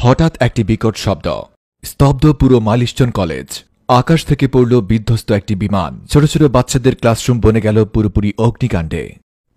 হঠাৎ একটি বিকট শব্দ, স্তব্ধ পুরো মাইলস্টোন কলেজ। আকাশ থেকে পড়ল বিধ্বস্ত একটি বিমান। ছোট ছোট বাচ্চাদের ক্লাসরুম বনে গেল পুরোপুরি অগ্নিকাণ্ডে।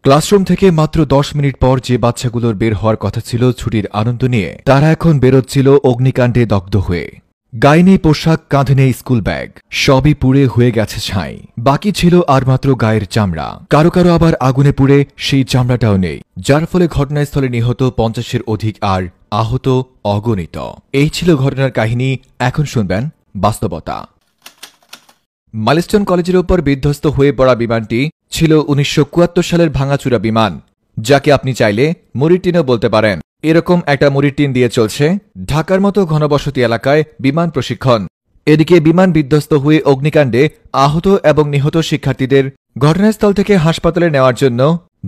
ক্লাসরুম থেকে মাত্র 10 মিনিট পর যে বাচ্চাগুলোর বের হওয়ার কথা ছিল ছুটির আনন্দ নিয়ে, তারা এখন বেরোচ্ছিল অগ্নিকাণ্ডে দগ্ধ হয়ে। গায়ে নেই পোশাক, কাঁধে নেই স্কুল ব্যাগ, সবই পুড়ে হয়ে গেছে ছাই। বাকি ছিল আর মাত্র গায়ের চামড়া। কারো কারো আবার আগুনে পুড়ে সেই চামড়াটাও নেই, যার ফলে ঘটনাস্থলে নিহত 50-এর অধিক আর আহত অগণিত। এই ছিল ঘটনার কাহিনী। এখন শুনবেন বাস্তবতা। মাইলস্টোন কলেজের উপর বিধ্বস্ত হয়ে পড়া বিমানটি ছিল 1974 সালের ভাঙাচুরা বিমান, যাকে আপনি চাইলে মুড়ির টিনও বলতে পারেন। এরকম একটা মুড়ির টিন দিয়ে চলছে ঢাকার মতো ঘনবসতি এলাকায় বিমান প্রশিক্ষণ। এদিকে বিমান বিধ্বস্ত হয়ে অগ্নিকাণ্ডে আহত এবং নিহত শিক্ষার্থীদের ঘটনাস্থল থেকে হাসপাতালে নেওয়ার জন্য,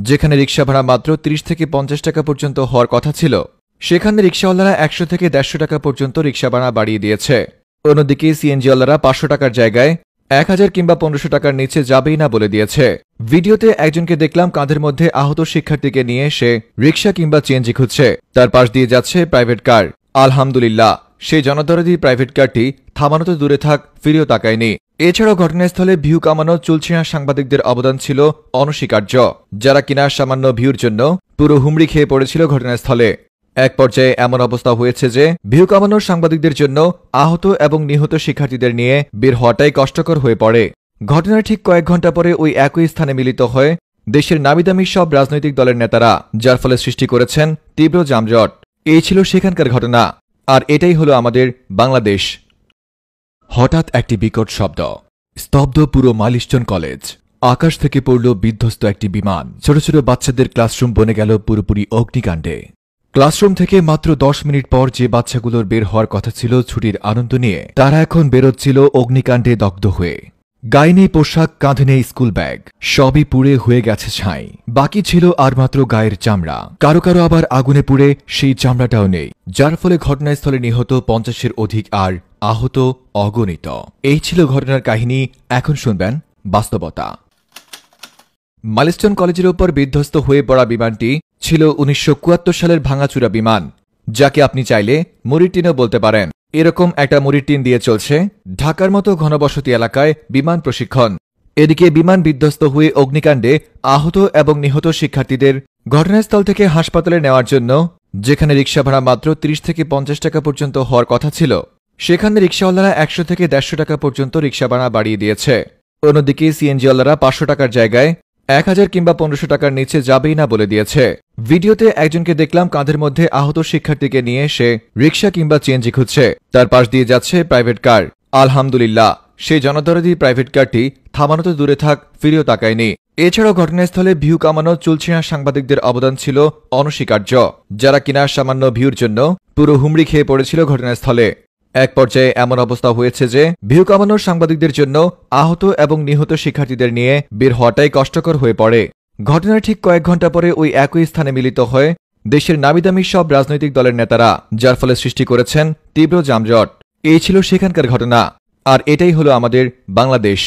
যেখানে রিকশা ভাড়া মাত্র 30 থেকে 50 টাকা পর্যন্ত হওয়ার কথা ছিল, সেখানে রিকশাওয়ালারা 100 থেকে 150 টাকা পর্যন্ত রিকশা ভাড়া বাড়িয়ে দিয়েছে। অন্যদিকে সিএনজিওয়ালারা 500 টাকার জায়গায় 1000 কিংবা 1500 টাকার নিচে যাবেই না বলে দিয়েছে। ভিডিওতে একজনকে দেখলাম কাঁধের মধ্যে আহত শিক্ষার্থীকে নিয়ে সে রিকশা কিংবা সিএনজি খুঁজছে। তার পাশ দিয়ে যাচ্ছে প্রাইভেট কার। আলহামদুলিল্লাহ, সেই জনদরদি প্রাইভেট কারটি থামানো তো দূরে থাক, ফিরেও তাকায়নি। এছাড়াও ঘটনাস্থলে ভিউ কামানো চুলছিনা সাংবাদিকদের অবদান ছিল অনস্বীকার্য, যারা কিনা সামান্য ভিউর জন্য পুরো হুমড়ি খেয়ে পড়েছিল ঘটনাস্থলে। এক পর্যায়ে এমন অবস্থা হয়েছে যে ভিউ কামানোর সাংবাদিকদের জন্য আহত এবং নিহত শিক্ষার্থীদের নিয়ে বের হওয়াটাই কষ্টকর হয়ে পড়ে। ঘটনার ঠিক কয়েক ঘন্টা পরে ওই একই স্থানে মিলিত হয় দেশের নামিদামি সব রাজনৈতিক দলের নেতারা, যার ফলে সৃষ্টি করেছেন তীব্র যানজট। এই ছিল সেখানকার ঘটনা, আর এটাই হলো আমাদের বাংলাদেশ। হঠাৎ একটি বিকট শব্দ, স্তব্ধ পুরো মাইলস্টোন কলেজ। আকাশ থেকে পড়ল বিধ্বস্ত একটি বিমান। ছোট ছোট বাচ্চাদের ক্লাসরুম বনে গেল পুরোপুরি অগ্নিকাণ্ডে। ক্লাসরুম থেকে মাত্র 10 মিনিট পর যে বাচ্চাগুলোর বের হওয়ার কথা ছিল ছুটির আনন্দ নিয়ে, তারা এখন বেরোচ্ছিল অগ্নিকাণ্ডে দগ্ধ হয়ে। গায়ে নেই পোশাক, কাঁধে নেই স্কুল ব্যাগ, সবই পুড়ে হয়ে গেছে ছাই। বাকি ছিল আর মাত্র গায়ের চামড়া। কারো কারো আবার আগুনে পুড়ে সেই চামড়াটাও নেই, যার ফলে ঘটনাস্থলে নিহত 50-এর অধিক আর আহত অগণিত। এই ছিল ঘটনার কাহিনী। এখন শুনবেন বাস্তবতা। মাইলস্টোন কলেজের উপর বিধ্বস্ত হয়ে পড়া বিমানটি ছিল 1974 সালের ভাঙাচুরা বিমান, যাকে আপনি চাইলে মুড়ির টিনও বলতে পারেন। এরকম একটা মুড়ির টিন দিয়ে চলছে ঢাকার মতো ঘনবসতি এলাকায় বিমান প্রশিক্ষণ। এদিকে বিমান বিধ্বস্ত হয়ে অগ্নিকাণ্ডে আহত এবং নিহত শিক্ষার্থীদের ঘটনাস্থল থেকে হাসপাতালে নেওয়ার জন্য, যেখানে রিকশা ভাড়া মাত্র 30 থেকে 50 টাকা পর্যন্ত হওয়ার কথা ছিল, সেখানে রিকশাওয়ালারা 100 থেকে 150 টাকা পর্যন্ত রিকশা ভাড়া বাড়িয়ে দিয়েছে। অন্যদিকে সিএনজিওয়ালারা 500 টাকার জায়গায় 1000 কিংবা 1500 টাকার নিচে যাবেই না বলে দিয়েছে। ভিডিওতে একজনকে দেখলাম কাঁধের মধ্যে আহত শিক্ষার্থীকে নিয়ে সে রিকশা কিংবা সিএনজি খুঁজছে। তার পাশ দিয়ে যাচ্ছে প্রাইভেট কার। আলহামদুলিল্লাহ, সেই জনদরদি প্রাইভেট কারটি থামানো তো দূরে থাক, ফিরেও তাকায়নি। এছাড়াও ঘটনাস্থলে ভিউ কামানো চুলছিনা সাংবাদিকদের অবদান ছিল অনস্বীকার্য, যারা কিনা সামান্য ভিউর জন্য পুরো হুমড়ি খেয়ে পড়েছিল ঘটনাস্থলে। এক পর্যায়ে এমন অবস্থা হয়েছে যে ভিউ কামানোর সাংবাদিকদের জন্য আহত এবং নিহত শিক্ষার্থীদের নিয়ে বের হওয়াটাই কষ্টকর হয়ে পড়ে। ঘটনার ঠিক কয়েক ঘন্টা পরে ওই একই স্থানে মিলিত হয় দেশের নামিদামি সব রাজনৈতিক দলের নেতারা, যার ফলে সৃষ্টি করেছেন তীব্র যানজট। এই ছিল সেখানকার ঘটনা, আর এটাই হলো আমাদের বাংলাদেশ।